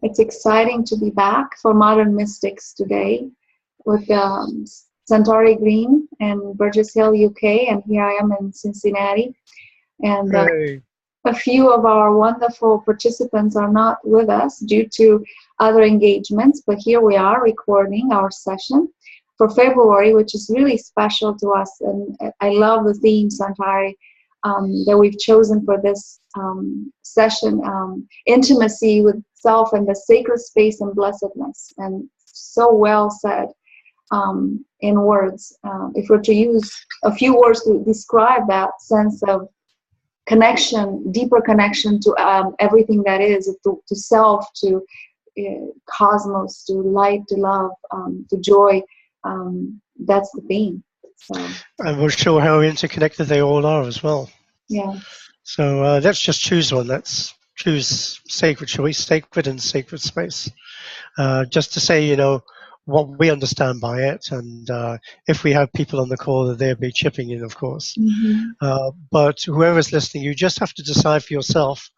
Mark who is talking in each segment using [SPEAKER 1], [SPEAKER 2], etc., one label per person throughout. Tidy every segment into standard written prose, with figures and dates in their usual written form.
[SPEAKER 1] It's exciting to be back for Modern Mystics today with Centauri Green in Burgess Hill, UK, and here I am in Cincinnati. And
[SPEAKER 2] Hey.
[SPEAKER 1] a few of our wonderful participants are not with us due to other engagements, but here we are recording our session for February, which is really special to us. And I love the theme, Centauri, that we've chosen for this session, intimacy with self and the sacred space and blessedness. And so well said in words. If we're to use a few words to describe that sense of connection, deeper connection to everything that is, to self, to cosmos, to light, to love, to joy, that's the theme. So,
[SPEAKER 2] And we'll show how interconnected they all are as well.
[SPEAKER 1] yeah.
[SPEAKER 2] So let's just choose one. Let's choose sacred choice, sacred and sacred space. Just to say, what we understand by it, and if we have people on the call, that they'll be chipping in, of course.
[SPEAKER 1] Mm-hmm.
[SPEAKER 2] But whoever's listening, you just have to decide for yourself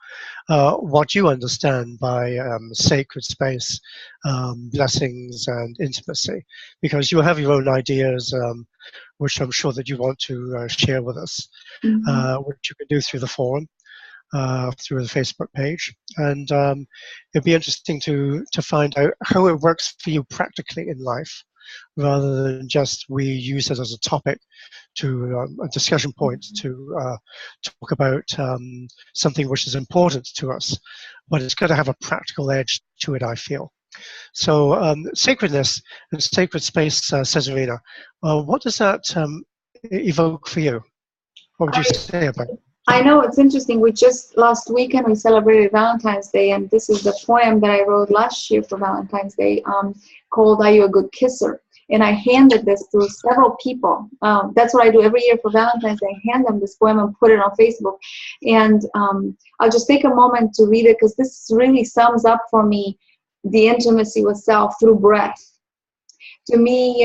[SPEAKER 2] what you understand by sacred space, blessings, and intimacy, because you'll have your own ideas, which I'm sure that you want to share with us,
[SPEAKER 1] Mm-hmm.
[SPEAKER 2] which you can do through the forum, through the Facebook page, and it'd be interesting to find out how it works for you practically in life, rather than just we use it as a topic, to a discussion point, to talk about something which is important to us, but it's got to have a practical edge to it, I feel. So sacredness and sacred space, says Irina. What does that evoke for you? What would you say about it?
[SPEAKER 1] I know it's interesting. We just last weekend we celebrated Valentine's Day, and this is the poem that I wrote last year for Valentine's Day, called "Are You a Good Kisser?" And I handed this to several people. That's what I do every year for Valentine's Day. I hand them this poem and put it on Facebook. And I'll just take a moment to read it, because this really sums up for me the intimacy with self through breath. To me,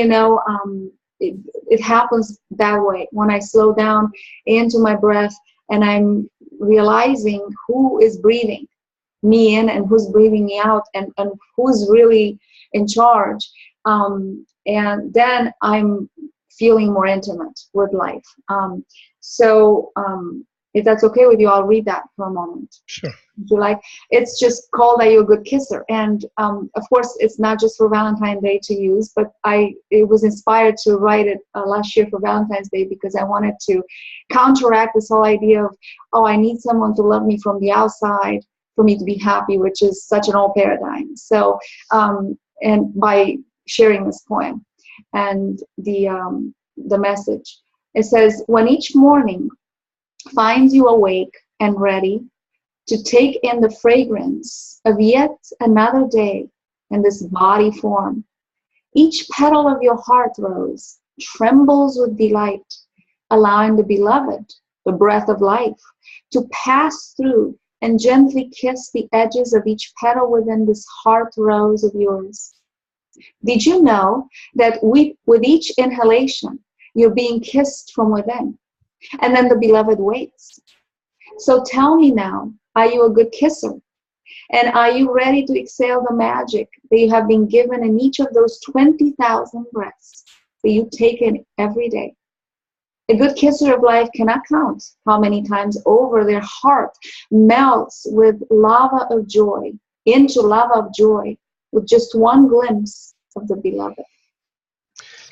[SPEAKER 1] it happens that way when I slow down into my breath and I'm realizing who is breathing me in and who's breathing me out, and who's really in charge. And then I'm feeling more intimate with life. So if that's okay with you, I'll read that for a moment.
[SPEAKER 2] Sure.
[SPEAKER 1] Would you like? It's just called "Are You a Good Kisser?" And of course, it's not just for Valentine's Day to use, but it was inspired to write it last year for Valentine's Day, because I wanted to counteract this whole idea of, oh, I need someone to love me from the outside for me to be happy, which is such an old paradigm. So, and by sharing this poem and the message, it says, when each morning finds you awake and ready to take in the fragrance of yet another day in this body form, each petal of your heart rose trembles with delight, allowing the beloved, the breath of life, to pass through and gently kiss the edges of each petal within this heart rose of yours. Did you know that with each inhalation, you're being kissed from within? And then the beloved waits. So tell me now, are you a good kisser? And are you ready to exhale the magic that you have been given in each of those 20,000 breaths that you take in every day? A good kisser of life cannot count how many times over their heart melts with lava of joy, into lava of joy, with just one glimpse of the beloved.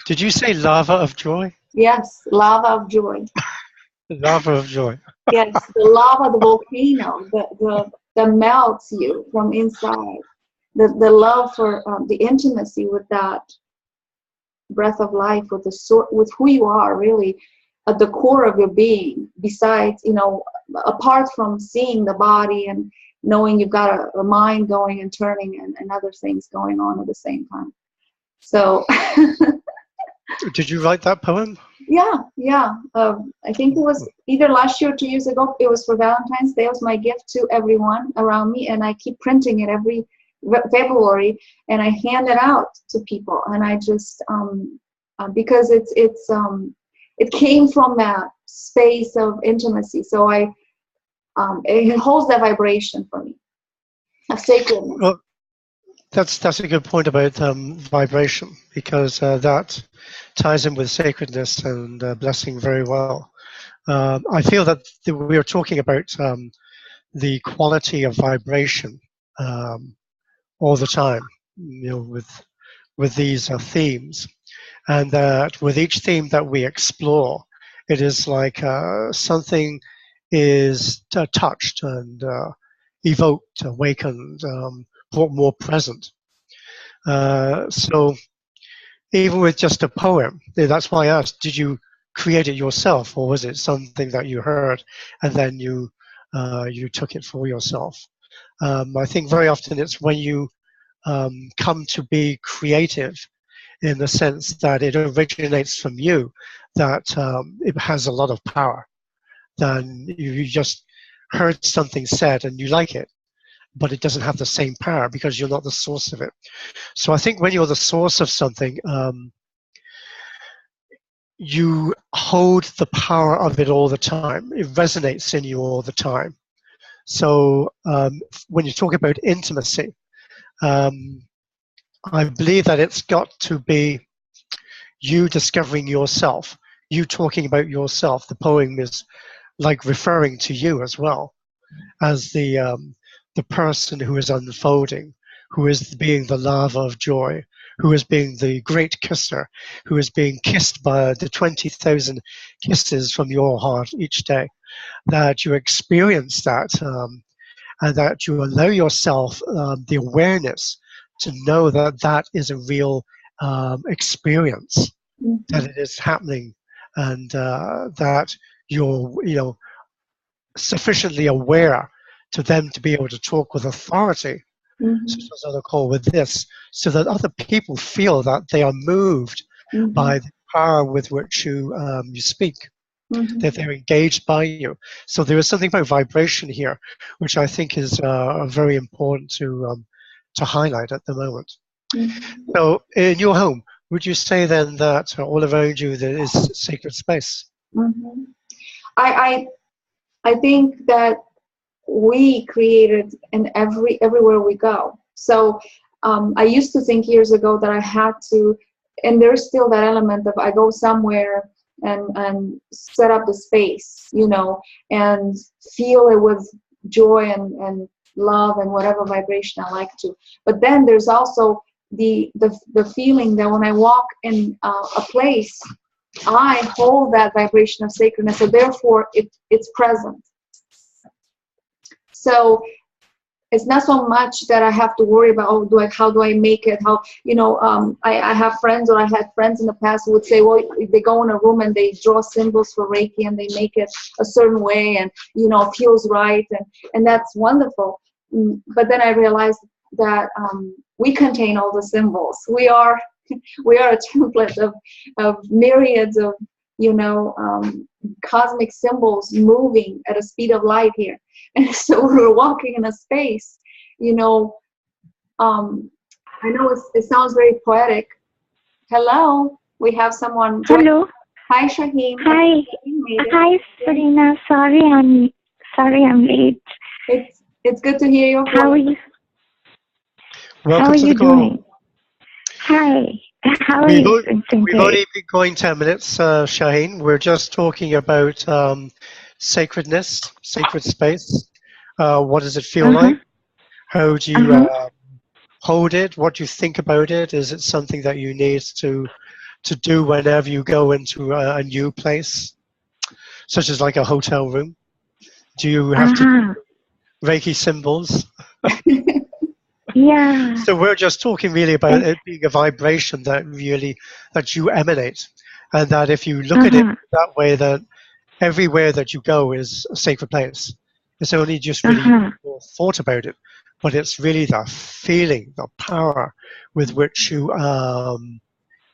[SPEAKER 2] Did you say lava of joy?
[SPEAKER 1] Yes, lava of joy.
[SPEAKER 2] Lava of joy.
[SPEAKER 1] Yes, the lava, the volcano, that melts you from inside. The love for the intimacy with that breath of life, with who you are really at the core of your being. Besides, apart from seeing the body and knowing you've got a mind going and turning and other things going on at the same time. So.
[SPEAKER 2] Did you write that poem?
[SPEAKER 1] Yeah. I think it was either last year or 2 years ago. It was for Valentine's Day. It was my gift to everyone around me, and I keep printing it every February, and I hand it out to people. And I just because it came from that space of intimacy, so it holds that vibration for me of sacredness.
[SPEAKER 2] Well, That's a good point about vibration, because that ties in with sacredness and blessing very well. I feel that we are talking about the quality of vibration um, all the time, with these themes, and that with each theme that we explore, it is like something is touched and evoked, awakened, brought more present. So even with just a poem, that's why I asked, did you create it yourself, or was it something that you heard and then you took it for yourself? I think very often it's when you come to be creative in the sense that it originates from you, that it has a lot of power. Then you just heard something said and you like it, but it doesn't have the same power because you're not the source of it. So I think when you're the source of something, you hold the power of it all the time. It resonates in you all the time. So when you talk about intimacy, um, I believe that it's got to be you discovering yourself, you talking about yourself. The poem is like referring to you as well as the person who is unfolding, who is being the lava of joy, who is being the great kisser, who is being kissed by the 20,000 kisses from your heart each day. That you experience that, and that you allow yourself the awareness to know that that is a real experience, that it is happening, and that you're, sufficiently aware to them to be able to talk with authority, such as other call with this, so that other people feel that they are moved by the power with which you speak, that they're engaged by you. So there is something about vibration here, which I think is very important to highlight at the moment. So in your home, would you say then that all around you there is sacred space?
[SPEAKER 1] I I think that we created in everywhere we go. So I used to think years ago that I had to, and there's still that element of I go somewhere and set up the space, and feel it with joy and love and whatever vibration I like to. But then there's also the feeling that when I walk in a place, I hold that vibration of sacredness, so therefore it's present. So it's not so much that I have to worry about, how do I make it? I have friends, or I had friends in the past who would say, well, they go in a room and they draw symbols for Reiki and they make it a certain way, and it feels right, and that's wonderful. But then I realized that we contain all the symbols. We are a template of myriads of cosmic symbols moving at a speed of light here. And so we're walking in a space, I know it sounds very poetic. Hello, we have someone.
[SPEAKER 3] Hello.
[SPEAKER 1] Hi, Shaheen.
[SPEAKER 3] Hi. Hi, Serena. Sorry I'm late.
[SPEAKER 1] It's good to hear your voice.
[SPEAKER 3] How are you?
[SPEAKER 2] Welcome
[SPEAKER 3] How are
[SPEAKER 2] to
[SPEAKER 3] you
[SPEAKER 2] the call.
[SPEAKER 3] doing? Hi. How are you?
[SPEAKER 2] We've only been going 10 minutes, Shaheen. We're just talking about sacredness, sacred space. What does it feel like? How do you hold it? What do you think about it? Is it something that you need to do whenever you go into a new place, such as like a hotel room? Do you have to do Reiki symbols?
[SPEAKER 3] Yeah.
[SPEAKER 2] So we're just talking really about it being a vibration that you emanate, and that if you look at it that way, that everywhere that you go is a sacred place. It's only just really more thought about it, but it's really the feeling, the power with which you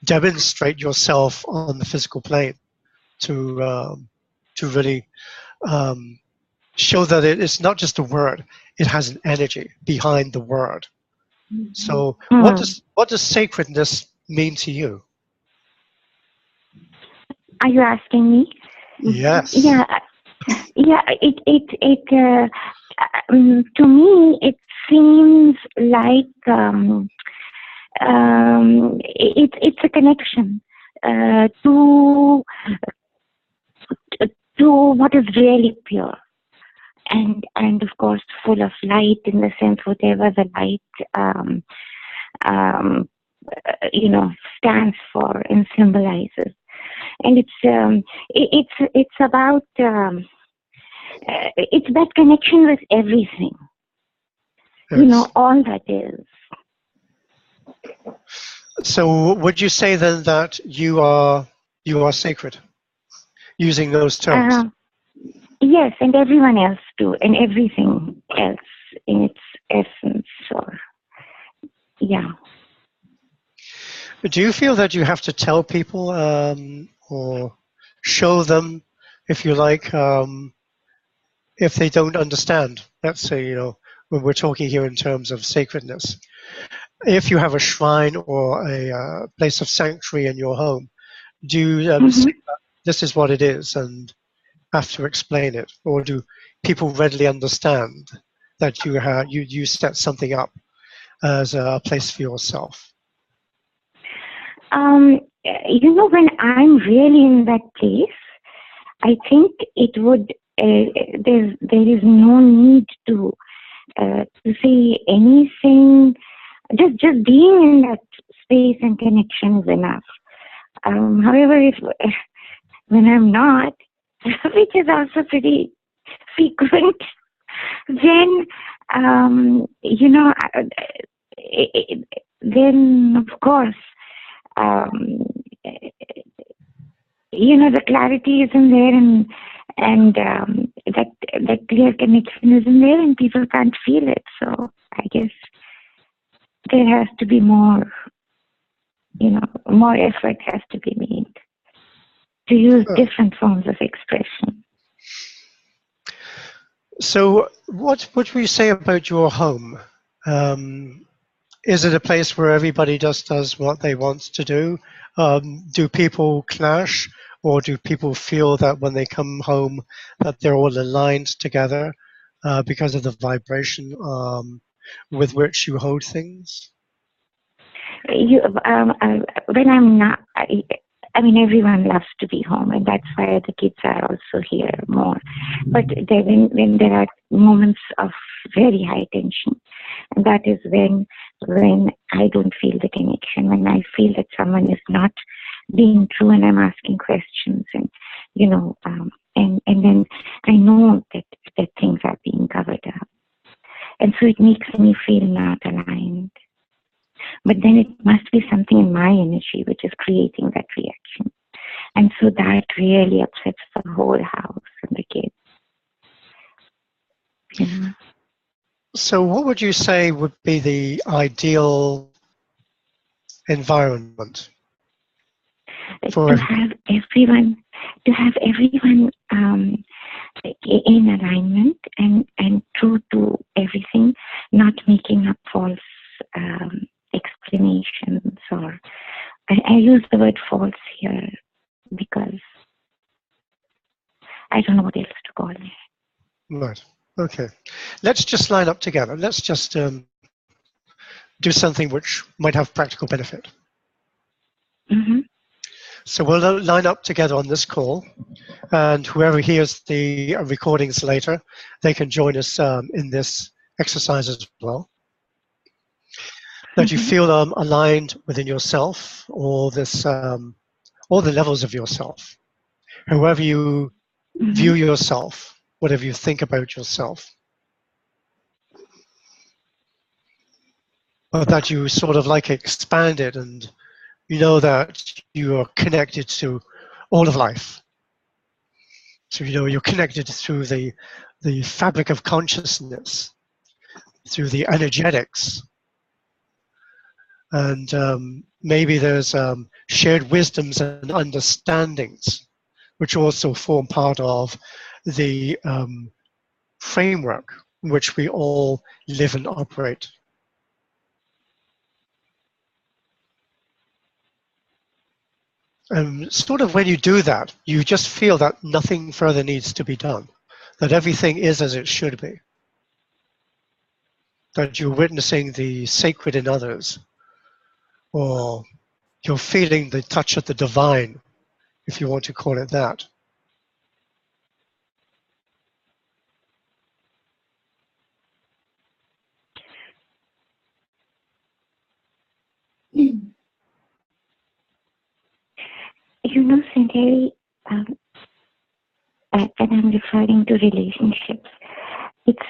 [SPEAKER 2] demonstrate yourself on the physical plane to really show that it's not just a word; it has an energy behind the word. So, what does sacredness mean to you?
[SPEAKER 3] Are you asking me?
[SPEAKER 2] Yes.
[SPEAKER 3] Yeah. To me, it seems like it's a connection to what is really pure, and of course full of light, in the sense whatever the light stands for and symbolizes. And it's about it's that connection with everything.
[SPEAKER 2] Yes.
[SPEAKER 3] All that is.
[SPEAKER 2] So would you say then that you are sacred, using those terms?
[SPEAKER 3] Yes, and everyone else too, and everything else in its essence. Or yeah.
[SPEAKER 2] Do you feel that you have to tell people or show them, if you like, if they don't understand? Let's say, when we're talking here in terms of sacredness, if you have a shrine or a place of sanctuary in your home, do you say that this is what it is and have to explain it, or do people readily understand that you set something up as a place for yourself?
[SPEAKER 3] When I'm really in that place, I think it would. There is no need to say anything. Just being in that space and connection is enough. However, when I'm not, which is also pretty frequent, then then of course. The clarity isn't there, and that clear connection isn't there, and people can't feel it. So I guess there has to be more, more effort has to be made to use different forms of expression.
[SPEAKER 2] So what would we say about your home? Is it a place where everybody just does what they want to do? Do people clash, or do people feel that when they come home that they're all aligned together because of the vibration with which you hold things?
[SPEAKER 3] When I'm not, everyone loves to be home, and that's why the kids are also here more. But when there are moments of very high tension, and that is when I don't feel the connection, when I feel that someone is not being true, and I'm asking questions, and and then I know that things are being covered up, and so it makes me feel not aligned. But then it must be something in my energy which is creating that reaction. And so that really upsets the whole house and the kids.
[SPEAKER 2] So what would you say would be the ideal environment for
[SPEAKER 3] to have everyone in alignment and true to everything, not making up false explanations, or I use the word false here because I don't know what else to call it.
[SPEAKER 2] Right. Okay. Let's just line up together. Let's just do something which might have practical benefit.
[SPEAKER 3] Mm-hmm.
[SPEAKER 2] So we'll line up together on this call, and whoever hears the recordings later, they can join us in this exercise as well. That you feel aligned within yourself, or this, all the levels of yourself. However you view yourself, whatever you think about yourself. But that you sort of like expand it, and you know that you are connected to all of life. So you're connected through the fabric of consciousness, through the energetics, and maybe there's shared wisdoms and understandings, which also form part of the framework in which we all live and operate. And sort of when you do that, you just feel that nothing further needs to be done, that everything is as it should be, that you're witnessing the sacred in others, or you're feeling the touch of the divine, if you want to call it that.
[SPEAKER 3] You know, Sanjay, and I'm referring to relationships. It's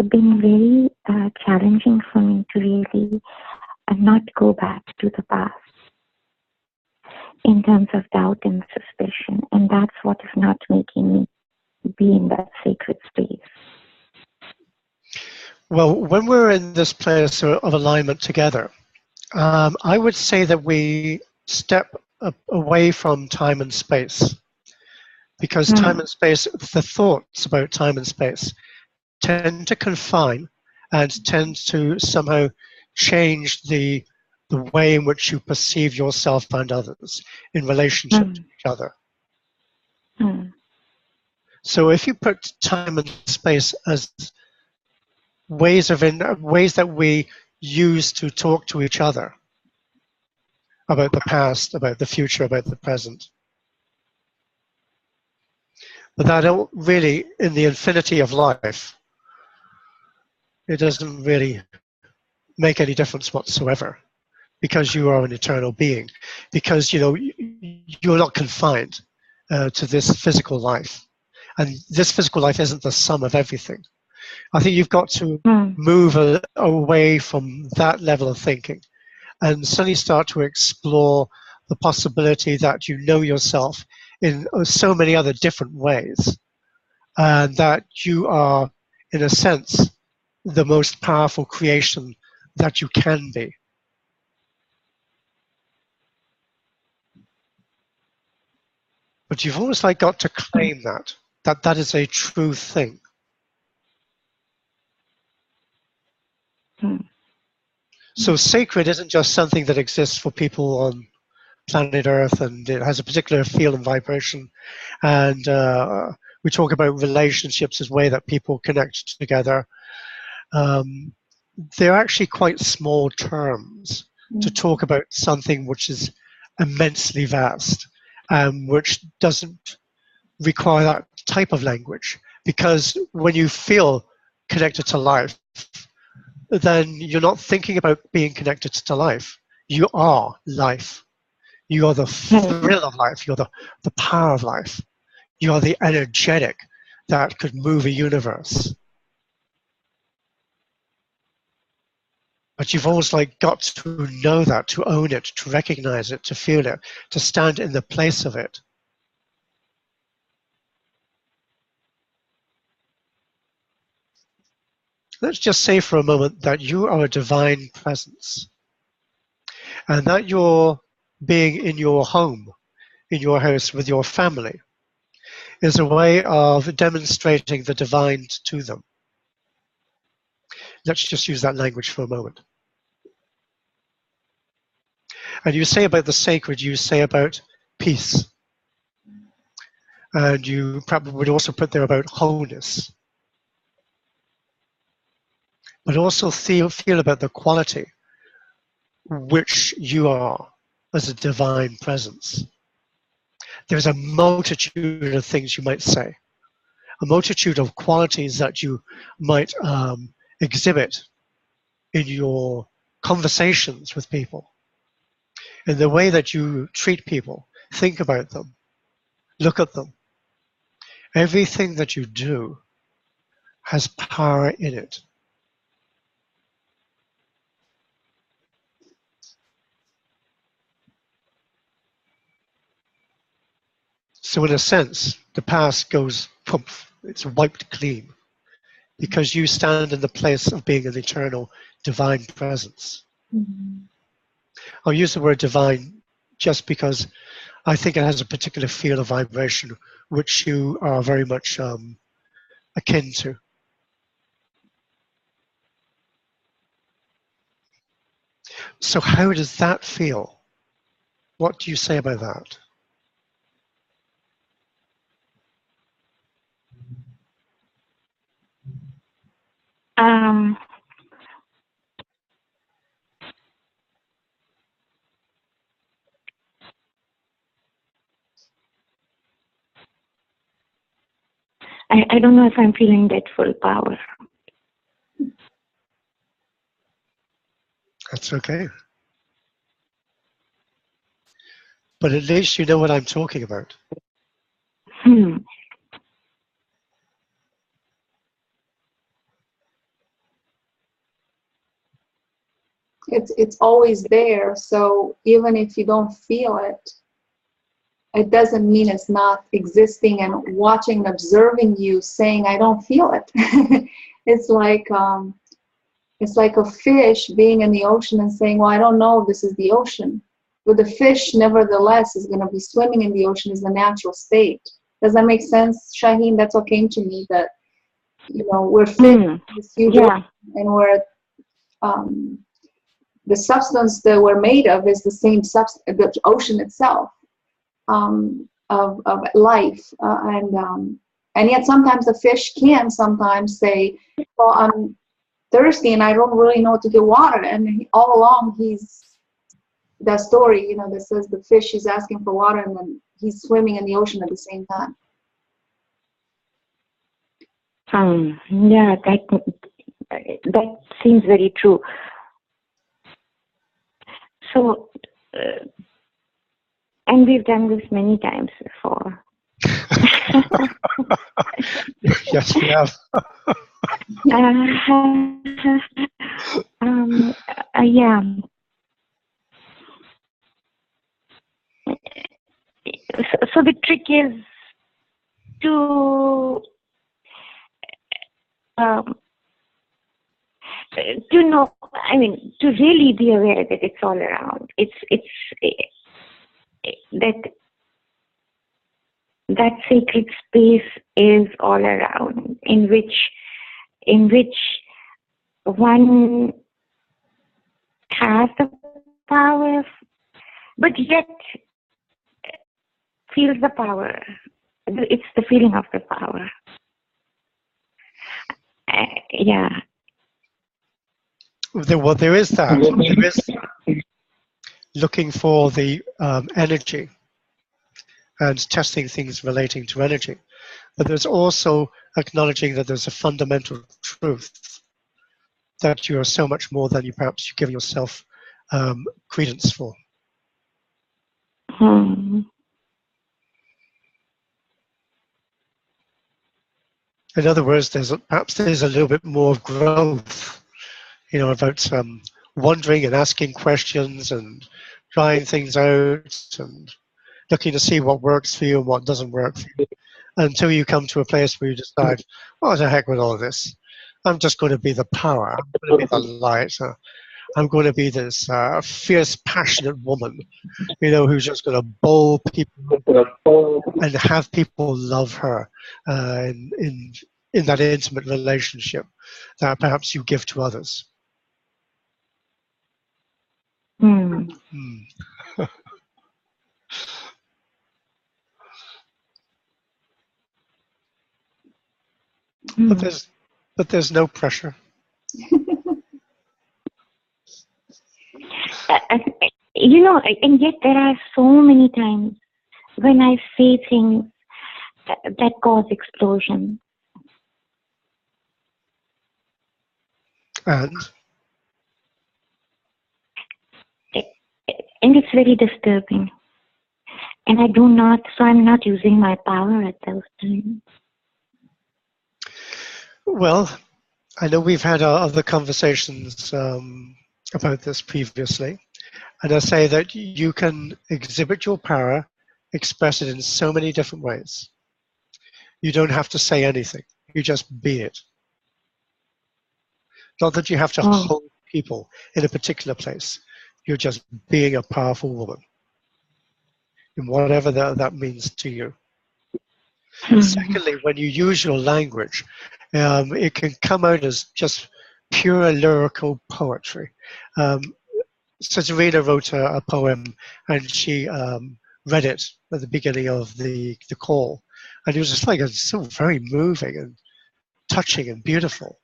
[SPEAKER 3] been very challenging for me to really not go back to the past in terms of doubt and suspicion, and that's what is not making me be in that sacred space.
[SPEAKER 2] Well, when we're in this place of alignment together, I would say that we step away from time and space, because time and space, the thoughts about time and space tend to confine and tend to somehow change the way in which you perceive yourself and others in relationship to each other. So if you put time and space as ways that we use to talk to each other about the past, about the future, about the present, but that don't really, in the infinity of life, it doesn't really make any difference whatsoever, because you are an eternal being, because you're not confined to this physical life, and this physical life isn't the sum of everything. I think you've got to move away from that level of thinking and suddenly start to explore the possibility that you know yourself in so many other different ways, and that you are, in a sense, the most powerful creation that you can be. But you've almost like got to claim that is a true thing. So sacred isn't just something that exists for people on planet Earth, and it has a particular feel and vibration. And we talk about relationships as a way that people connect together. They're actually quite small terms to talk about something which is immensely vast, which doesn't require that type of language. Because when you feel connected to life, then you're not thinking about being connected to life. You are life. You are the thrill of life. You're the power of life. You are the energetic that could move a universe. But you've always got to know that, to own it, to recognize it, to feel it, to stand in the place of it. Let's just say for a moment that you are a divine presence, and that you're being in your home, in your house with your family, is a way of demonstrating the divine to them. Let's just use that language for a moment. And you say about the sacred, you say about peace. And you probably would also put there about wholeness. But also feel about the quality which you are as a divine presence. There's a multitude of things you might say, a multitude of qualities that you might exhibit in your conversations with people, in the way that you treat people, think about them, look at them. Everything that you do has power in it. So in a sense, the past goes poof, it's wiped clean, because you stand in the place of being an eternal divine presence. I'll use the word divine just because I think it has a particular feel of vibration which you are very much akin to. So how does that feel? What do you say about that?
[SPEAKER 3] I don't know if I'm feeling that full power.
[SPEAKER 2] That's okay. But at least you know what I'm talking about.
[SPEAKER 3] Hmm.
[SPEAKER 1] It's always there. So even if you don't feel it, it doesn't mean it's not existing and watching and observing you saying, I don't feel it. It's like a fish being in the ocean and saying, well, I don't know if this is the ocean. But the fish, nevertheless, is going to be swimming in the ocean is the natural state. Does that make sense, Shaheen? That's what came to me, that, we're fish in this huge ocean, and we're, the substance that we're made of is the same substance, the ocean itself, of life. And yet sometimes the fish can sometimes say, well, I'm thirsty and I don't really know what to get water. And all along that story, that says the fish is asking for water and then he's swimming in the ocean at the same time.
[SPEAKER 3] Yeah, that seems very true. So, and we've done this many times before.
[SPEAKER 2] Yes, we have.
[SPEAKER 3] Yeah. So the trick is to know. I mean, to really be aware that it's all around. It's that sacred space is all around, in which one has the power, but yet feels the power. It's the feeling of the power. Yeah.
[SPEAKER 2] There is that. There is looking for the energy and testing things relating to energy. But there's also acknowledging that there's a fundamental truth, that you are so much more than you perhaps you give yourself credence for. In other words, perhaps there's a little bit more growth, about wondering and asking questions and trying things out and looking to see what works for you and what doesn't work for you, until you come to a place where you decide, what the heck with all this? I'm just going to be the power. I'm going to be the light. I'm going to be this fierce, passionate woman, who's just going to bowl people and have people love her in that intimate relationship that perhaps you give to others. But there's no pressure.
[SPEAKER 3] And yet there are so many times when I say things that cause explosion.
[SPEAKER 2] And
[SPEAKER 3] it's very disturbing. And I'm not using my power at those times.
[SPEAKER 2] Well, I know we've had other conversations about this previously, and I say that you can exhibit your power, express it in so many different ways. You don't have to say anything. You just be it. Not that you have to hold people in a particular place. You're just being a powerful woman, in whatever that means to you. Secondly, when you use your language, it can come out as just pure lyrical poetry. So Serena wrote a poem, and she read it at the beginning of the call, and it was just it's so very moving and touching and beautiful.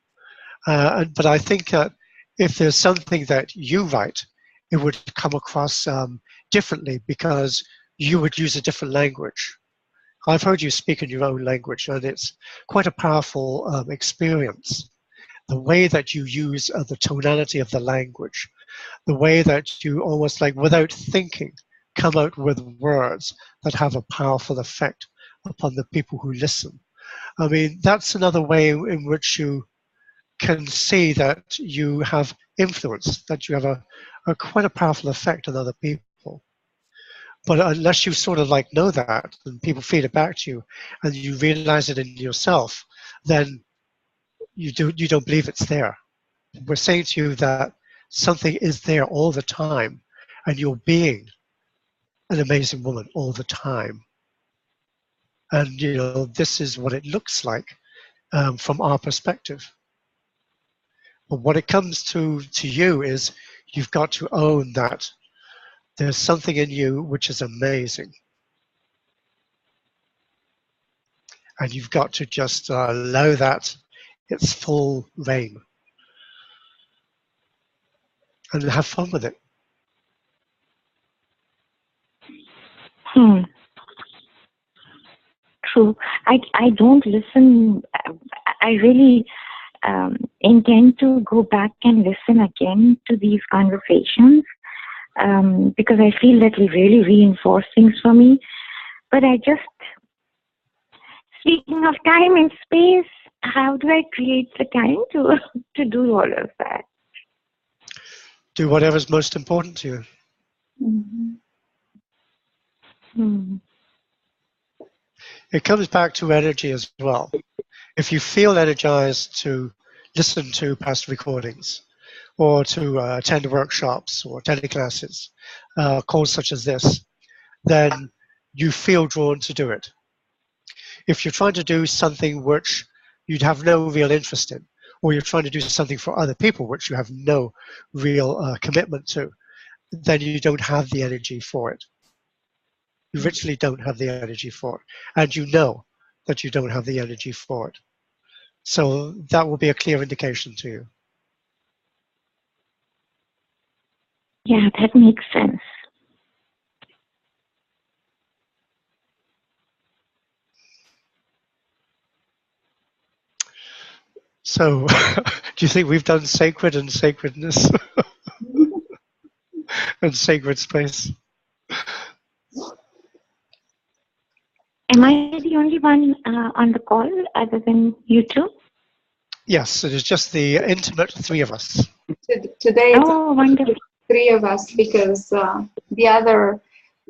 [SPEAKER 2] But I think that if there's something that you write, it would come across differently, because you would use a different language. I've heard you speak in your own language, and it's quite a powerful experience. The way that you use the tonality of the language, the way that you almost like without thinking come out with words that have a powerful effect upon the people who listen. I mean, that's another way in which you can see that you have influence, that you have a quite a powerful effect on other people. But unless you sort of like know that and people feed it back to you and you realize it in yourself, then you don't believe it's there. We're saying to you that something is there all the time and you're being an amazing woman all the time. And you know, this is what it looks like from our perspective. But what it comes to you is you've got to own that there's something in you which is amazing. And you've got to just allow that its full reign and have fun with it.
[SPEAKER 3] True. I don't listen. I really intend to go back and listen again to these conversations because I feel that they really reinforce things for me. But I just, speaking of time and space, how do I create the time to do all of that?
[SPEAKER 2] Do whatever's most important to you. It comes back to energy as well. If you feel energized to listen to past recordings or to attend workshops or attend classes, calls such as this, then you feel drawn to do it. If you're trying to do something which you'd have no real interest in, or you're trying to do something for other people which you have no real commitment to, then you don't have the energy for it. You literally don't have the energy for it. And you know that you don't have the energy for it. So that will be a clear indication to you.
[SPEAKER 3] Yeah, that makes sense.
[SPEAKER 2] So do you think we've done sacred and sacredness and sacred space?
[SPEAKER 3] Am I the only one on the call other than you two?
[SPEAKER 2] Yes, it is just the intimate three of us.
[SPEAKER 1] Today it's
[SPEAKER 3] wonderful.
[SPEAKER 1] three of us because the other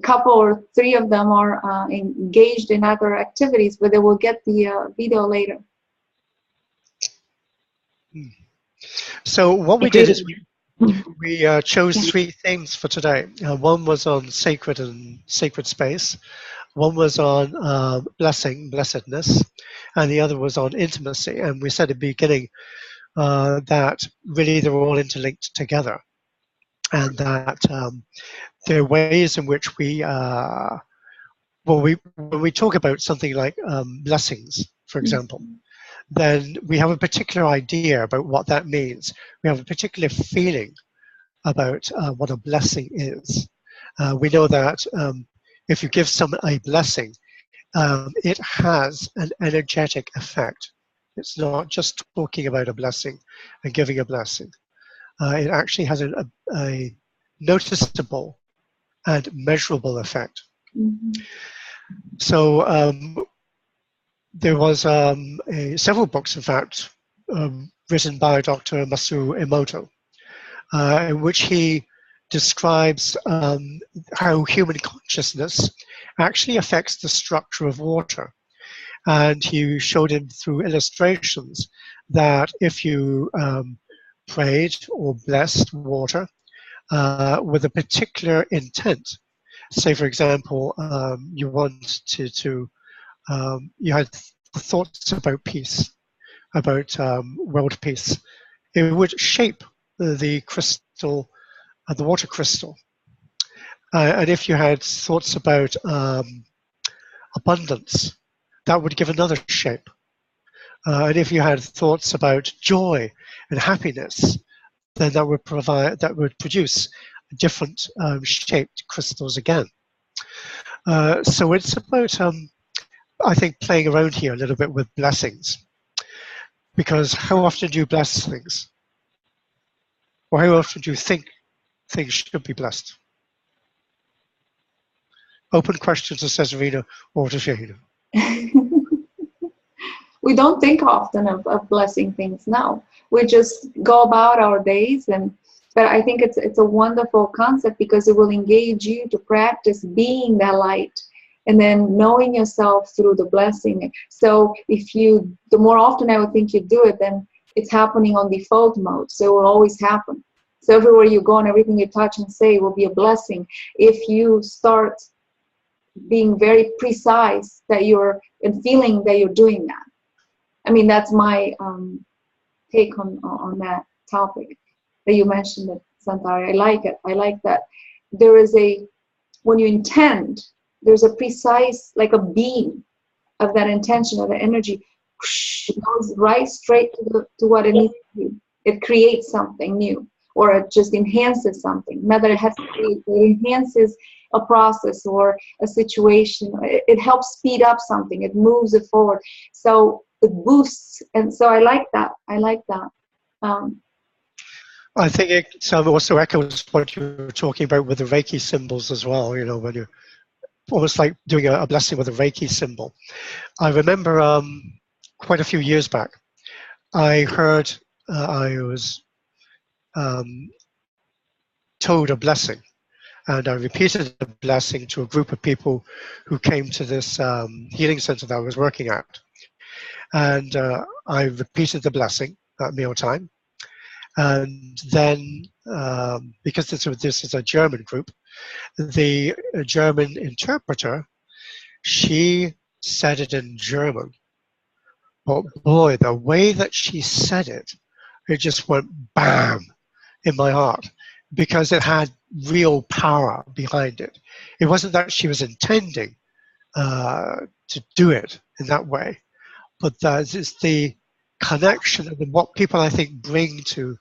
[SPEAKER 1] couple or three of them are engaged in other activities, but they will get the video later.
[SPEAKER 2] So what we did is we chose three themes for today. One was on sacred and sacred space. One was on blessedness, and the other was on intimacy. And we said at the beginning that really they're all interlinked together, and that there are ways in which when we talk about something like blessings, for example, then we have a particular idea about what that means. We have a particular feeling about what a blessing is. We know that if you give someone a blessing, it has an energetic effect. It's not just talking about a blessing and giving a blessing. It actually has a noticeable and measurable effect. So there was several books, in fact, written by Dr. Masaru Emoto, in which he describes how human consciousness actually affects the structure of water. And he showed him through illustrations that if you prayed or blessed water with a particular intent, say for example, you want you had thoughts about peace, about world peace, it would shape the crystal, the water crystal. And if you had thoughts about abundance, that would give another shape. And if you had thoughts about joy and happiness, then that would produce different shaped crystals again. So it's about I think, playing around here a little bit with blessings, because how often do you bless things? Or how often do you think things should be blessed? Open question to Cesarina or to Shahina.
[SPEAKER 1] We don't think often of blessing things now. We just go about our days, but I think it's a wonderful concept because it will engage you to practice being that light and then knowing yourself through the blessing. So the more often I would think you do it, then it's happening on default mode. So it will always happen. So everywhere you go and everything you touch and say will be a blessing if you start being very precise that you're and feeling that you're doing that. I mean, that's my take on that topic that you mentioned, it, Santari. I like it. I like that there is when you intend, there's a precise, like a beam of that intention, of the energy, whoosh, it goes right straight to what it needs to be. It creates something new, or it just enhances something. Not that it has to create, it enhances a process or a situation. It helps speed up something. It moves it forward. So it boosts, and so I like that. I like that.
[SPEAKER 2] I think it also echoes what you were talking about with the Reiki symbols as well. You know, when you're almost like doing a blessing with a Reiki symbol. I remember quite a few years back, I heard I was told a blessing, and I repeated the blessing to a group of people who came to this healing center that I was working at. And I repeated the blessing at mealtime. And then, because this is a German group, the German interpreter, she said it in German. But boy, the way that she said it, it just went bam in my heart, because it had real power behind it. It wasn't that she was intending to do it in that way, but that is the connection and what people, I think, bring to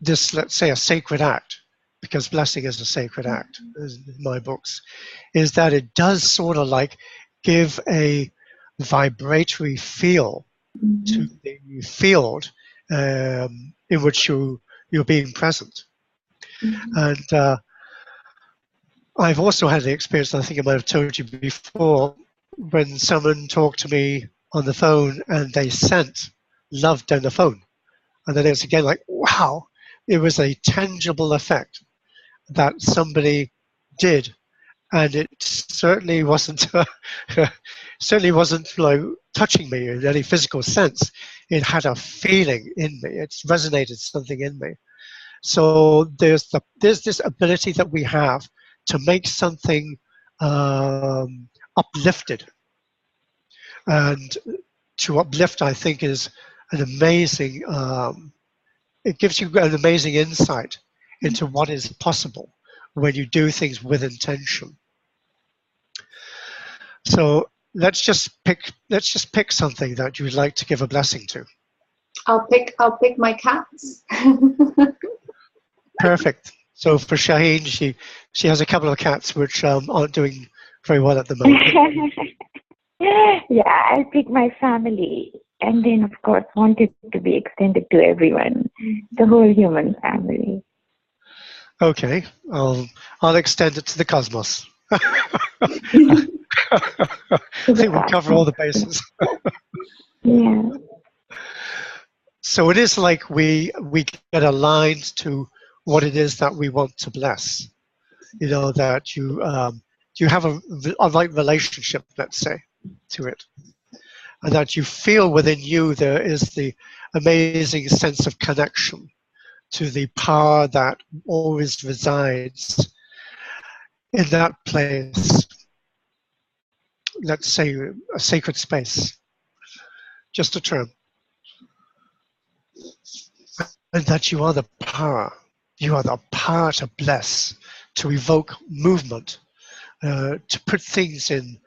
[SPEAKER 2] this, let's say, a sacred act, because blessing is a sacred act in my books, is that it does sort of like give a vibratory feel to the field in which you're being present. And I've also had the experience, I think I might have told you before, when someone talked to me on the phone and they sent love down the phone. And then it's again like, wow, it was a tangible effect that somebody did. And it certainly wasn't like touching me in any physical sense. It had a feeling in me. It resonated something in me. So there's this ability that we have to make something uplifted. And to uplift, I think, is an amazing, it gives you an amazing insight into what is possible when you do things with intention. So let's just pick something that you would like to give a blessing to.
[SPEAKER 1] I'll pick my cats.
[SPEAKER 2] Perfect. So for Shaheen, she has a couple of cats which aren't doing very well at the moment.
[SPEAKER 3] Yeah, I'll pick my family, and then of course want it to be extended to everyone, the whole human family.
[SPEAKER 2] Okay, I'll extend it to the cosmos. I think we'll cover all the bases.
[SPEAKER 3] Yeah.
[SPEAKER 2] So it is like we get aligned to what it is that we want to bless. You know, that you have a right relationship, let's say, to it, and that you feel within you there is the amazing sense of connection to the power that always resides in that place. Let's say a sacred space, just a term. And that you are the power. You are the power to bless, to evoke movement, to put things in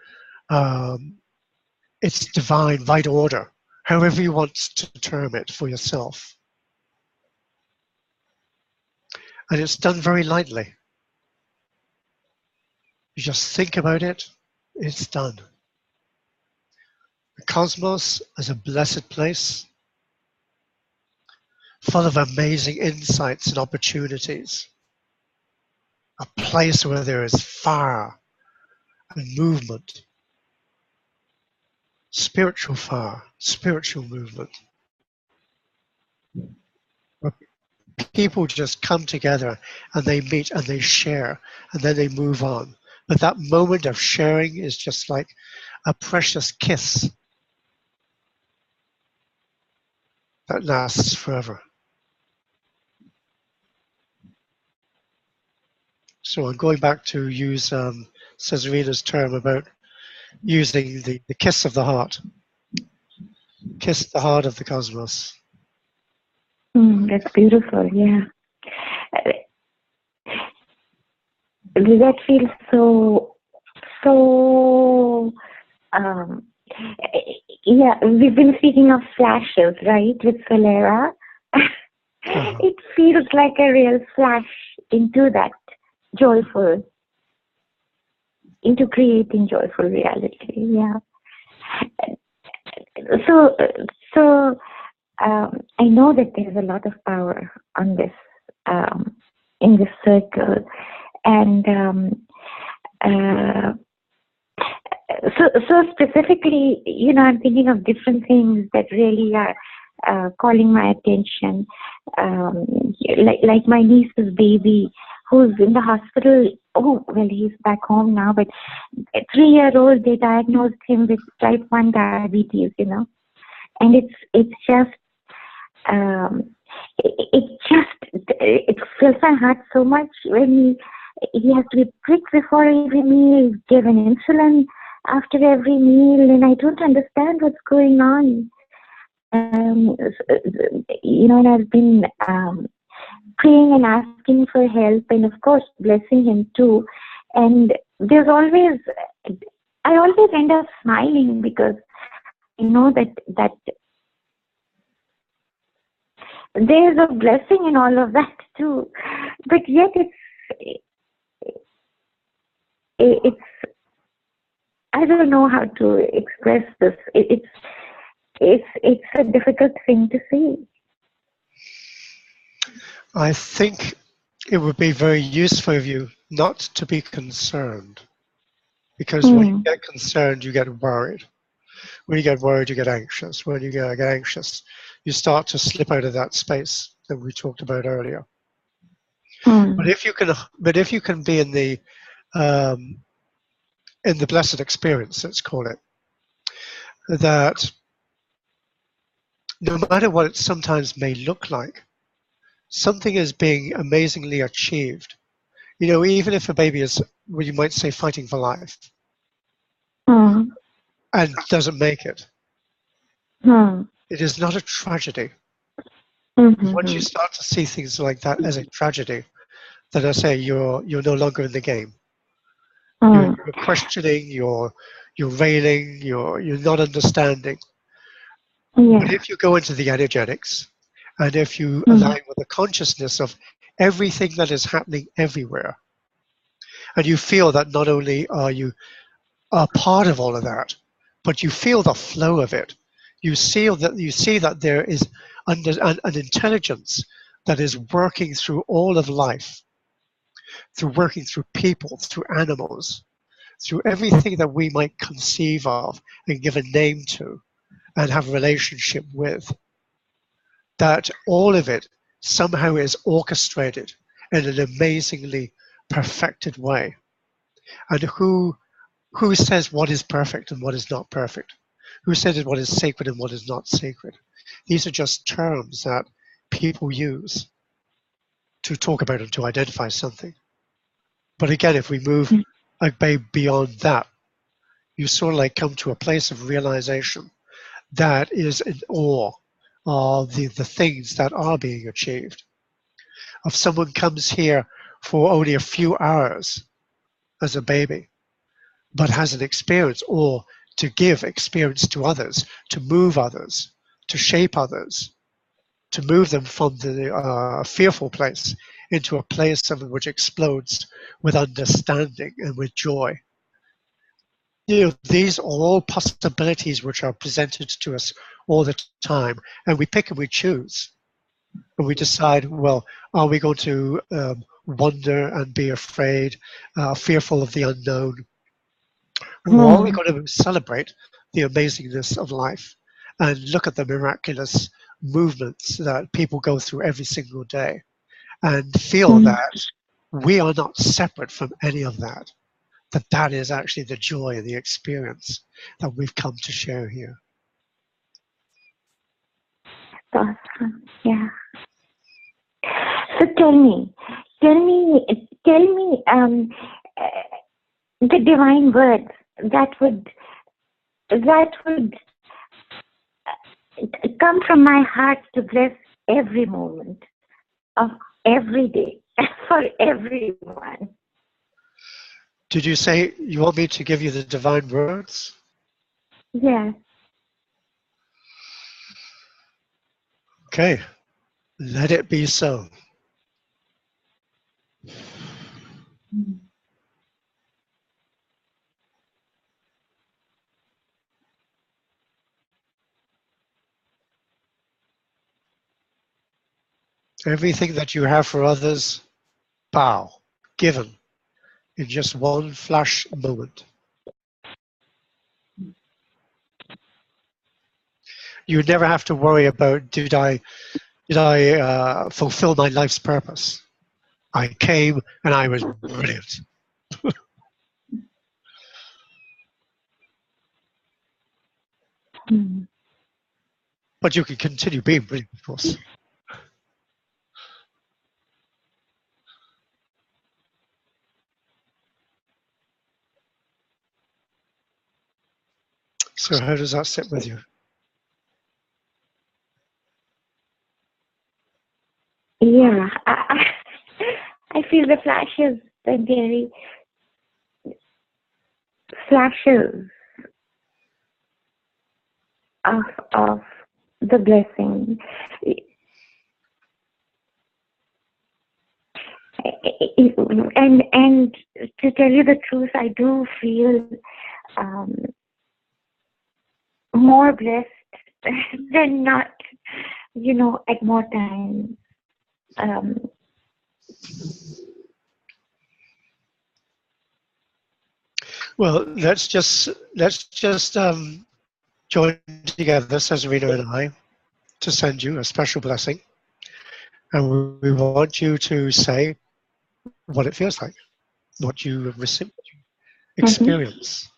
[SPEAKER 2] its divine right order, however you want to term it for yourself. And it's done very lightly. You just think about it it's done. The cosmos is a blessed place, full of amazing insights and opportunities. A place where there is fire and movement, spiritual fire, spiritual movement. Where people just come together and they meet and they share and then they move on. But that moment of sharing is just like a precious kiss that lasts forever. So I'm going back to use Cesarina's term about using the kiss of the heart. Kiss the heart of the cosmos.
[SPEAKER 3] That's beautiful, yeah. That feels so, yeah, we've been speaking of flashes, right, with Solera. It feels like a real flash into that joyful, into creating joyful reality, yeah. So I know that there's a lot of power on this, in this circle, and so specifically, you know, I'm thinking of different things that really are calling my attention, like my niece's baby, who's in the hospital. Oh, well, he's back home now, but at 3-year-old, they diagnosed him with type 1 diabetes, you know, and it fills my heart so much when he has to be pricked before every meal, given insulin after every meal, and I don't understand what's going on. You know, and I've been praying and asking for help, and of course blessing him too. And I always end up smiling because I know that there's a blessing in all of that too. But yet it's I don't know how to express this. It's a difficult thing to see.
[SPEAKER 2] I think it would be very useful of you not to be concerned, because when you get concerned, you get worried. When you get worried, you get anxious. When you get anxious, you start to slip out of that space that we talked about earlier. But if you can be in the blessed experience, let's call it, that no matter what it sometimes may look like, something is being amazingly achieved. You know, even if a baby is, well, you might say, fighting for life and doesn't make it, it is not a tragedy. Once you start to see things like that as a tragedy, then I say you're no longer in the game. You're questioning, you're railing, you're not understanding.
[SPEAKER 3] Yeah.
[SPEAKER 2] But if you go into the energetics, and if you align with the consciousness of everything that is happening everywhere, and you feel that not only are you a part of all of that, but you feel the flow of it. You see that there is an intelligence that is working through all of life, through working through people, through animals, through everything that we might conceive of and give a name to and have a relationship with. That all of it somehow is orchestrated in an amazingly perfected way. And who says what is perfect and what is not perfect? Who says what is sacred and what is not sacred? These are just terms that people use to talk about and to identify something. But again, if we move beyond that, you sort of like come to a place of realization that is in awe of the things that are being achieved. If someone comes here for only a few hours as a baby, but has an experience, or to give experience to others, to move others, to shape others, to move them from the fearful place into a place of which explodes with understanding and with joy. these are all possibilities which are presented to us all the time, and we pick and we choose. And we decide, well, are we going to wonder and be afraid, fearful of the unknown? Or are we going to celebrate the amazingness of life and look at the miraculous movements that people go through every single day and feel that we are not separate from any of that? That is actually the joy and the experience that we've come to share here.
[SPEAKER 3] Awesome. Yeah. So tell me, the divine words that would come from my heart to bless every moment of every day for everyone.
[SPEAKER 2] Did you say you want me to give you the divine words?
[SPEAKER 3] Yes.
[SPEAKER 2] Okay, let it be so. Everything that you have for others, bow, given in just one flash moment. You never have to worry about, did I fulfill my life's purpose? I came and I was brilliant. But you can continue being brilliant, of course. So how does that sit with you?
[SPEAKER 3] Yeah, I feel the flashes, the very flashes of the blessing. And to tell you the truth, I do feel more blessed than not, at more times.
[SPEAKER 2] Well, let's just join together, Cesarina and I, to send you a special blessing. And we want you to say what it feels like, what you experience.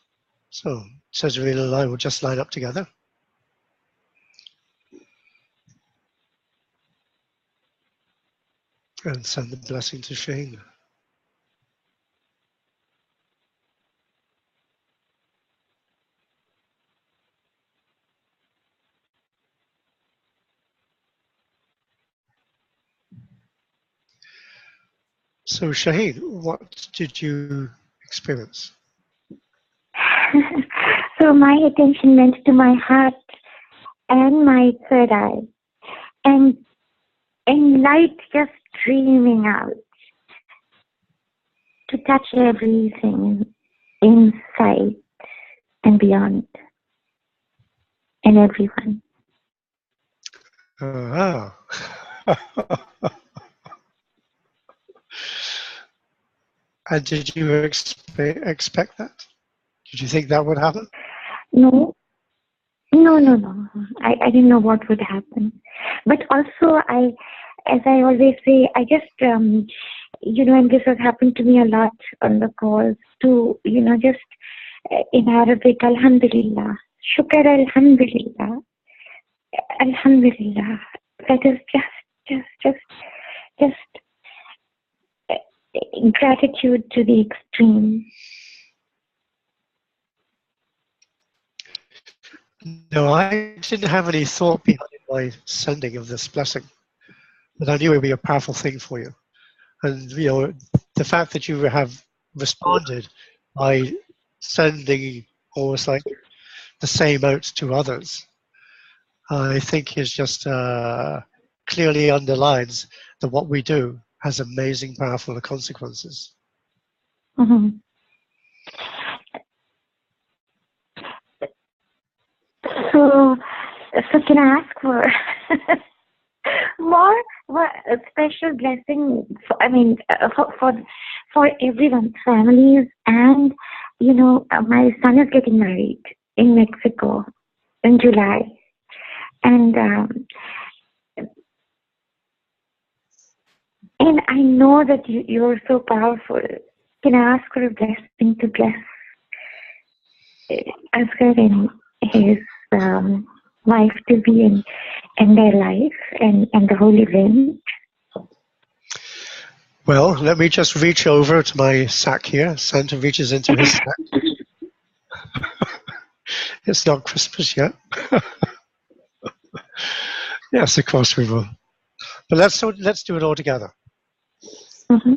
[SPEAKER 2] So Cesarina and I will just line up together. And send the blessing to Shane. So Shaheen, what did you experience?
[SPEAKER 3] So my attention went to my heart and my third eye, and light just streaming out to touch everything inside and beyond, and everyone.
[SPEAKER 2] And did you expect that? Did you think that would happen?
[SPEAKER 3] No. I didn't know what would happen. But also, as I always say, I just, and this has happened to me a lot on the calls too, just in Arabic, Alhamdulillah, Shukr Alhamdulillah, Alhamdulillah. That is just gratitude to the extreme.
[SPEAKER 2] No, I didn't have any thought behind my sending of this blessing, but I knew it would be a powerful thing for you. And the fact that you have responded by sending almost like the same out to others, I think is just clearly underlines that what we do has amazing, powerful consequences.
[SPEAKER 3] So, so can I ask for more a special blessing? For everyone, families, and my son is getting married in Mexico in July, and I know that you're so powerful. Can I ask for a blessing to bless Asghar and his wife to be in their life and the whole event?
[SPEAKER 2] Well, let me just reach over to my sack here. Santa reaches into his sack. It's not Christmas yet. Yes, of course we will. But let's do it all together.
[SPEAKER 3] Mm-hmm.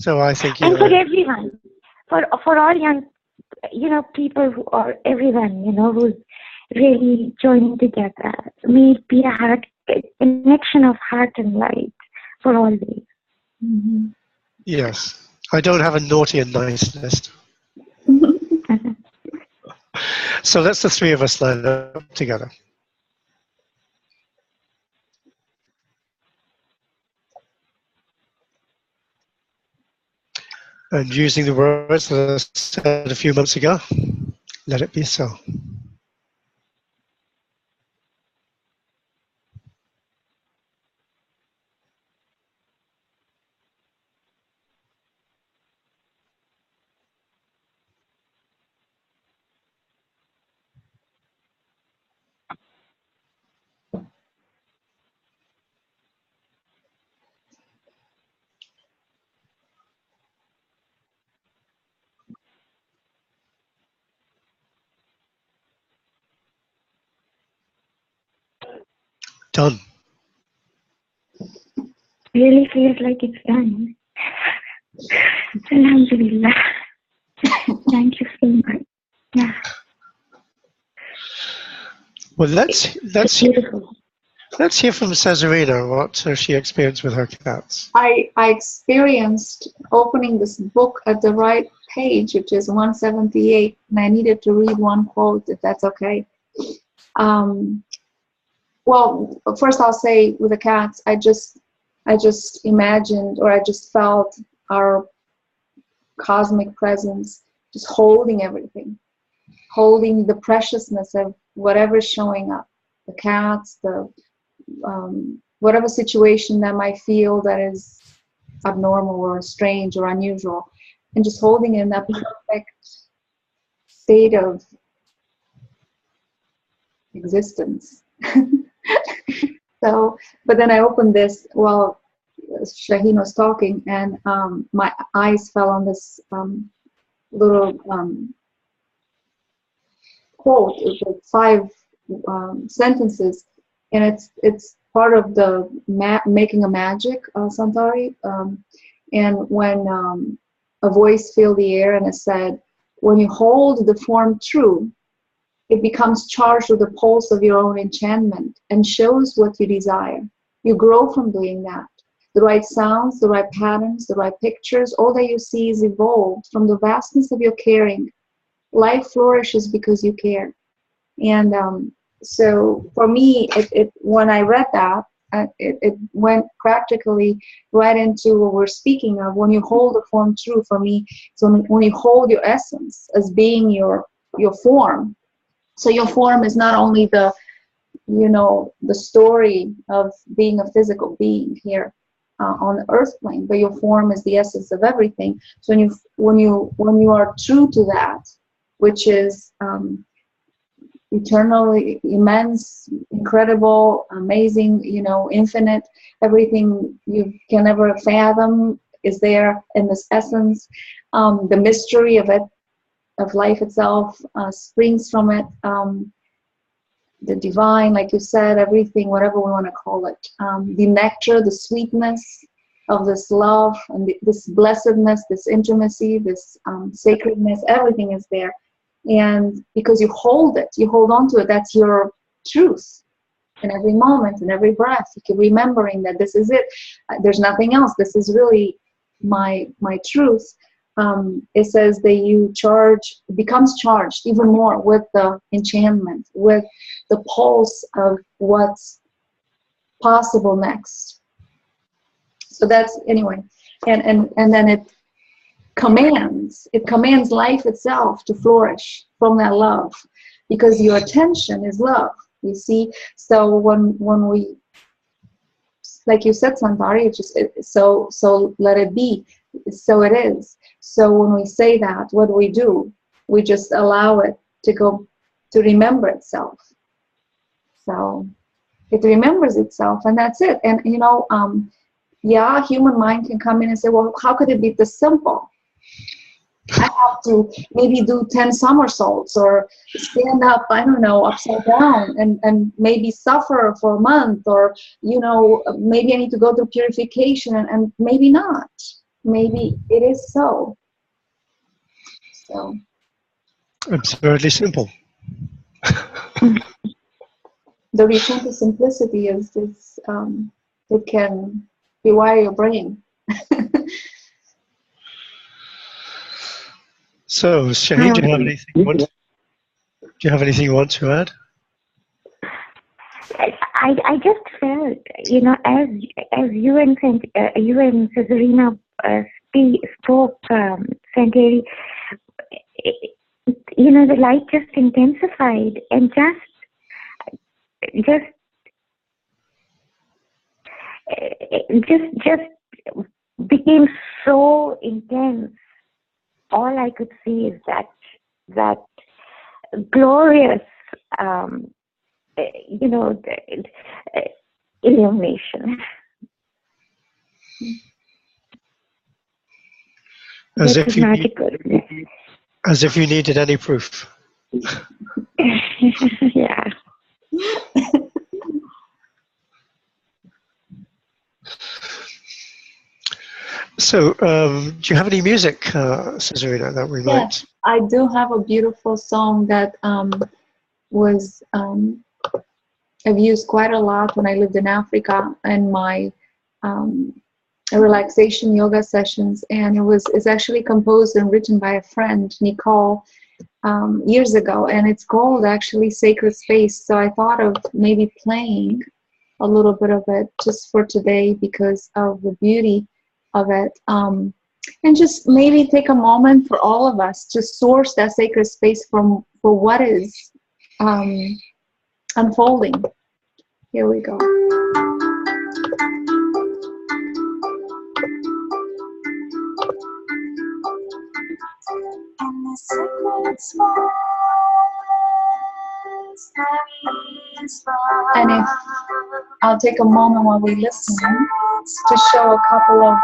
[SPEAKER 2] So I think
[SPEAKER 3] and for everyone, for all young, people who are everyone, who's really joining together. May it be a connection of heart and light for always.
[SPEAKER 1] Mm-hmm.
[SPEAKER 2] Yes, I don't have a naughty and nice list. So let's the three of us line up together. And using the words that I said a few months ago, let it be so. Done.
[SPEAKER 3] Really feels like it's done. Alhamdulillah. Thank you so much. Yeah.
[SPEAKER 2] Well, let's hear from Cesarina what she experienced with her cats.
[SPEAKER 1] I experienced opening this book at the right page, which is 178, and I needed to read one quote, if that's okay. Well, first I'll say with the cats, I just imagined, or I just felt our cosmic presence just holding everything, holding the preciousness of whatever's showing up, the cats, the whatever situation that might feel that is abnormal or strange or unusual, and just holding it in that perfect state of existence. So, but then I opened this while Shaheen was talking, and my eyes fell on this little quote. It's like 5 sentences, and it's part of the making a magic, Santari. And when a voice filled the air and it said, "When you hold the form true, it becomes charged with the pulse of your own enchantment and shows what you desire. You grow from doing that. The right sounds, the right patterns, the right pictures, all that you see is evolved from the vastness of your caring. Life flourishes because you care." And so for me, when I read that, it went practically right into what we're speaking of. When you hold the form true, for me, so when you hold your essence as being your form. So your form is not only the story of being a physical being here on the earth plane, but your form is the essence of everything. So when you are true to that, which is eternally immense, incredible, amazing, infinite, everything you can ever fathom is there in this essence. The mystery of it, of life itself, springs from it. The divine, like you said, everything, whatever we want to call it. The nectar, the sweetness of this love, and this blessedness, this intimacy, this sacredness, everything is there. And because you hold it, you hold on to it, that's your truth. In every moment, in every breath, you keep remembering that this is it. There's nothing else. This is really my truth. It says that becomes charged even more with the enchantment, with the pulse of what's possible next. So that's, anyway, and then it commands life itself to flourish from that love, because your attention is love, you see. So when we, like you said, Santari, so let it be, so it is. So when we say that, what do? We just allow it to go, to remember itself. So it remembers itself, and that's it. And you know, yeah, human mind can come in and say, well, how could it be this simple? I have to maybe do 10 somersaults or stand up, I don't know, upside down, and maybe suffer for a month, or, you know, maybe I need to go through purification, and maybe not. Maybe it is so. So.
[SPEAKER 2] Absurdly simple.
[SPEAKER 1] The return to simplicity is this, it can rewire your brain.
[SPEAKER 2] So, Shaheen, do you have anything you want to add?
[SPEAKER 3] I just felt, you know, as you and Cesarina spoke, Santeri, you know, the light just intensified and just became so intense. All I could see is that glorious, you know, illumination.
[SPEAKER 2] As if you needed any proof.
[SPEAKER 3] Yeah.
[SPEAKER 1] So,
[SPEAKER 2] do you have any music, Cesarina, that we might?
[SPEAKER 1] Yes, I do have a beautiful song that was I've used quite a lot when I lived in Africa in my relaxation yoga sessions, and it's actually composed and written by a friend, Nicole, years ago, and it's called actually Sacred Space. So I thought of maybe playing a little bit of it just for today because of the beauty of it, and just maybe take a moment for all of us to source that sacred space for what is unfolding. Here we go. And if I'll take a moment while we listen to show a couple of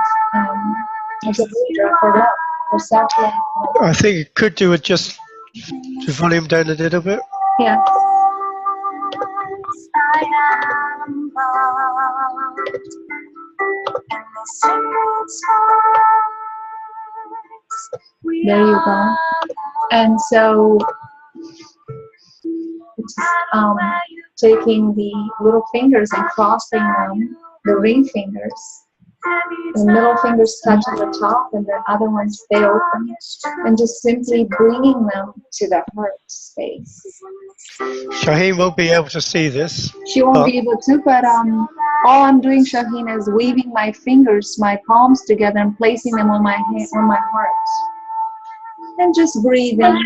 [SPEAKER 1] or satellite.
[SPEAKER 2] I think you could do it just to volume down a little bit.
[SPEAKER 1] Yeah. There you go. And so taking the little fingers and crossing them, the ring fingers. The middle fingers touch on the top and the other ones stay open. And just simply bringing them to the heart space.
[SPEAKER 2] Shaheen won't be able to see this.
[SPEAKER 1] She won't be able to, but all I'm doing, Shaheen, is weaving my fingers, my palms together and placing them on my hand, on my heart. And just breathing.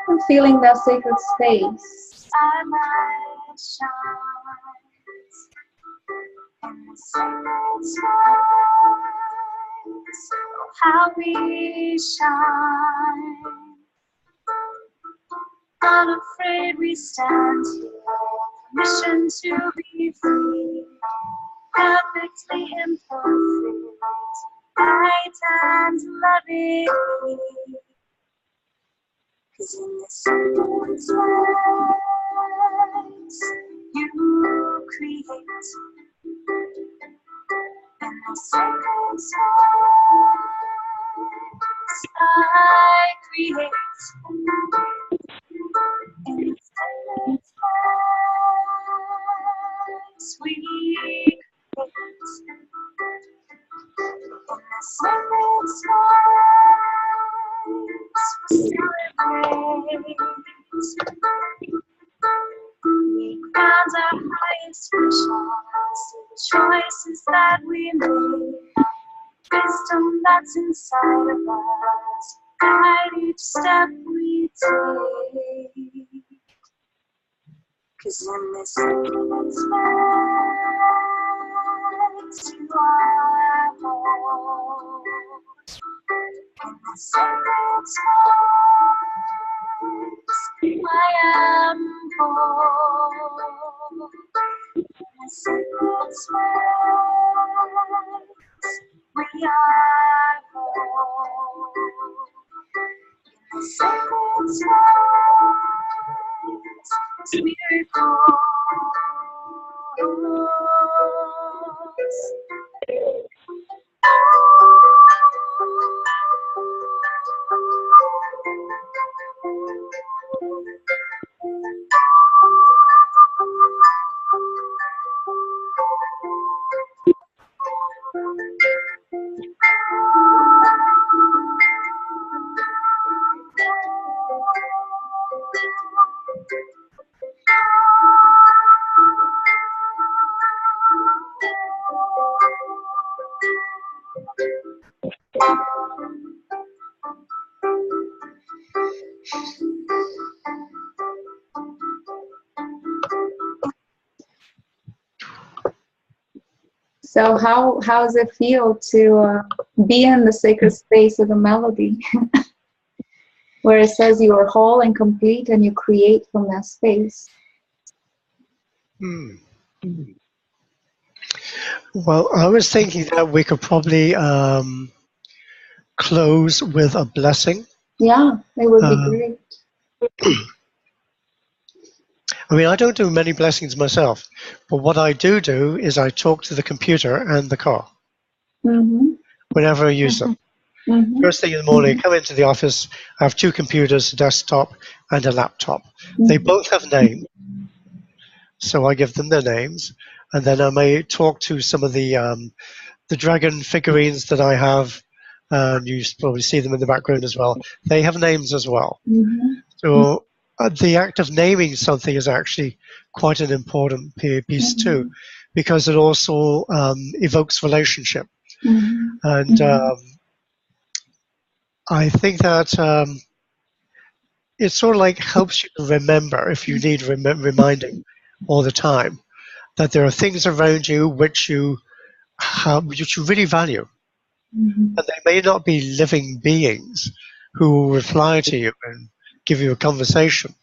[SPEAKER 1] And feeling that sacred space. How we shine. Unafraid we stand here, mission to be free, perfectly imperfect, light and loving. 'Cause in this sacred space you create, in the sacred space I create, in the sacred space we create, in the sacred space and our highest wishes, choices that we make, wisdom that's inside of us, guide each step we take. 'Cause in this sacred space, you are home. In this sacred space, I am home. In this sacred space, we are home. In this sacred space, spirit calls. So how does it feel to be in the sacred space of a melody where it says you are whole and complete and you create from that space?
[SPEAKER 2] Well, I was thinking that we could probably close with a blessing.
[SPEAKER 1] Yeah, it would be great.
[SPEAKER 2] I mean, I don't do many blessings myself, but what I do is I talk to the computer and the car whenever I use them. First thing in the morning, I come into the office, I have two computers, a desktop and a laptop. They both have names, so I give them their names, and then I may talk to some of the dragon figurines that I have, and you probably see them in the background as well. They have names as well. So the act of naming something is actually quite an important piece too, because it also evokes relationship. And I think that it sort of like helps you to remember, if you need reminding all the time, that there are things around you which you really value. And they may not be living beings who will reply to you and give you a conversation,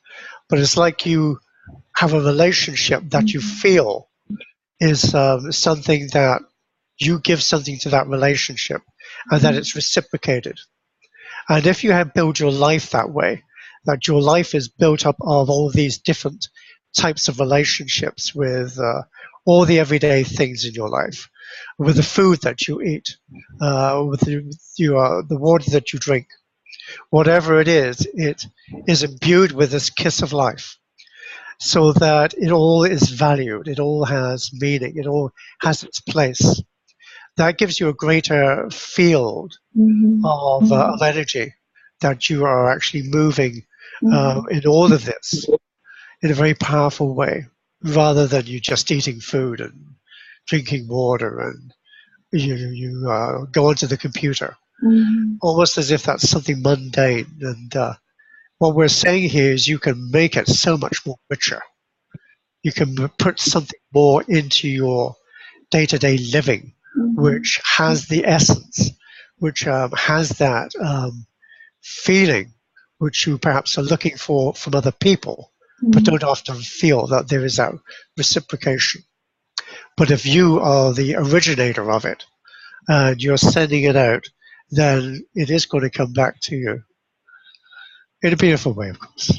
[SPEAKER 2] but it's like you have a relationship that you feel is something that you give something to that relationship and that it's reciprocated. And if you have built your life that way, that your life is built up of all these different types of relationships with all the everyday things in your life, with the food that you eat, with the water that you drink, whatever it is imbued with this kiss of life, so that it all is valued, it all has meaning, it all has its place. That gives you a greater field of energy, that you are actually moving in all of this in a very powerful way, rather than you just eating food and drinking water and you go onto the computer, almost as if that's something mundane. And what we're saying here is you can make it so much more richer. You can put something more into your day-to-day living, which has the essence, which has that feeling which you perhaps are looking for from other people, but don't often feel that there is that reciprocation. But if you are the originator of it and you're sending it out, then it is going to come back to you in a beautiful way, of course.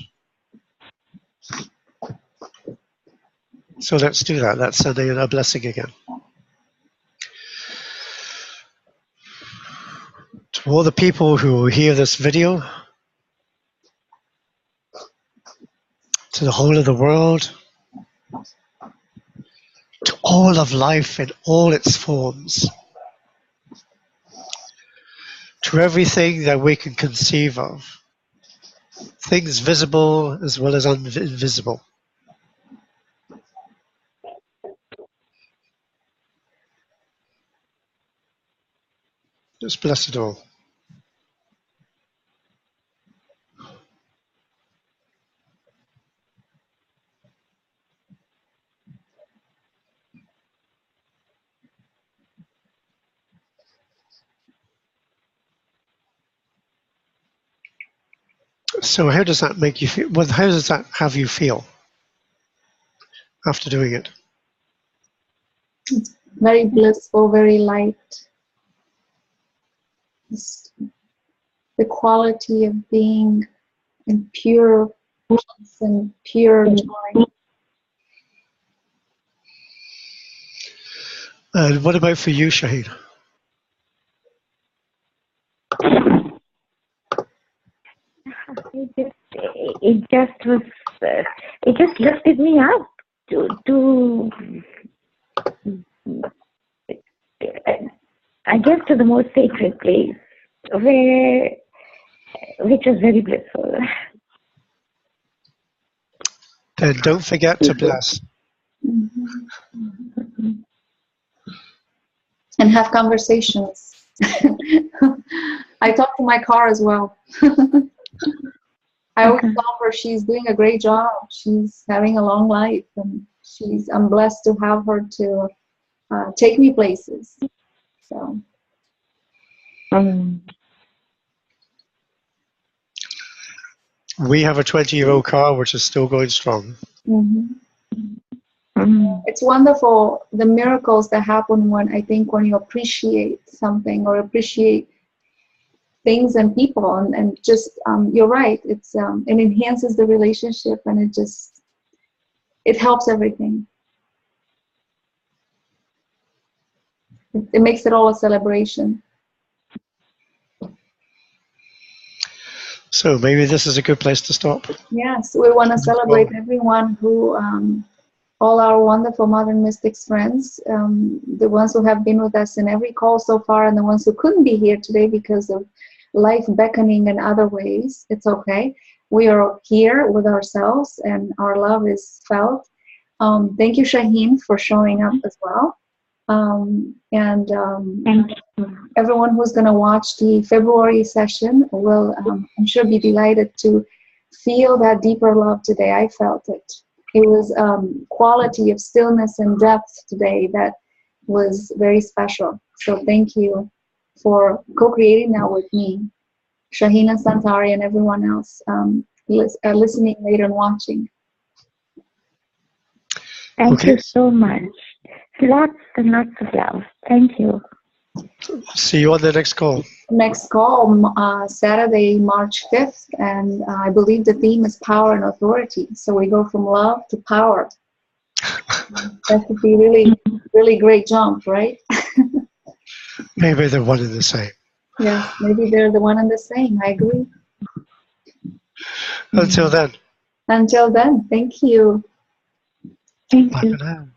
[SPEAKER 2] So let's do that. Let's send in a blessing again. To all the people who hear this video, to the whole of the world, to all of life in all its forms, to everything that we can conceive of, things visible as well as invisible. Just bless it all. So how does that make you feel? Well, how does that have you feel after doing it?
[SPEAKER 1] Very blissful, very light. Just the quality of being in pure peace and pure joy.
[SPEAKER 2] And what about for you, Shaheen?
[SPEAKER 3] It just was, it just lifted me up to I guess, to the most sacred place, which was very blissful.
[SPEAKER 2] Then don't forget to bless.
[SPEAKER 1] Mm-hmm. And have conversations. I talk to my car as well. I always tell her she's doing a great job. She's having a long life, and I'm blessed to have her to take me places. So.
[SPEAKER 2] We have a 20-year-old car which is still going strong.
[SPEAKER 1] Mm-hmm. It's wonderful, the miracles that happen when you appreciate something or appreciate things and people, and just you're right, it enhances the relationship, and it helps everything. It makes it all a celebration.
[SPEAKER 2] So maybe this is a good place to stop.
[SPEAKER 1] Yes, we want to celebrate everyone who, all our wonderful modern mystics friends, the ones who have been with us in every call so far, and the ones who couldn't be here today because of life beckoning in other ways. It's okay. We are here with ourselves, and our love is felt. Thank you, Shaheen, for showing up as well. Everyone who's going to watch the February session will, I'm sure, be delighted to feel that deeper love today. I felt it. It was quality of stillness and depth today that was very special. So thank you for co-creating that with me, Shaheen and Santari, and everyone else listening later and watching.
[SPEAKER 3] Thank you so much. Lots and lots of love. Thank you.
[SPEAKER 2] See you on the next call.
[SPEAKER 1] Next call, Saturday, March 5th, and I believe the theme is power and authority. So we go from love to power. That would be really, really great jump, right?
[SPEAKER 2] Maybe they're one and the same.
[SPEAKER 1] Yes, maybe they're the one and the same. I agree.
[SPEAKER 2] Until then.
[SPEAKER 1] Until then, thank you.
[SPEAKER 3] Thank
[SPEAKER 2] Bye
[SPEAKER 3] you.
[SPEAKER 2] for now.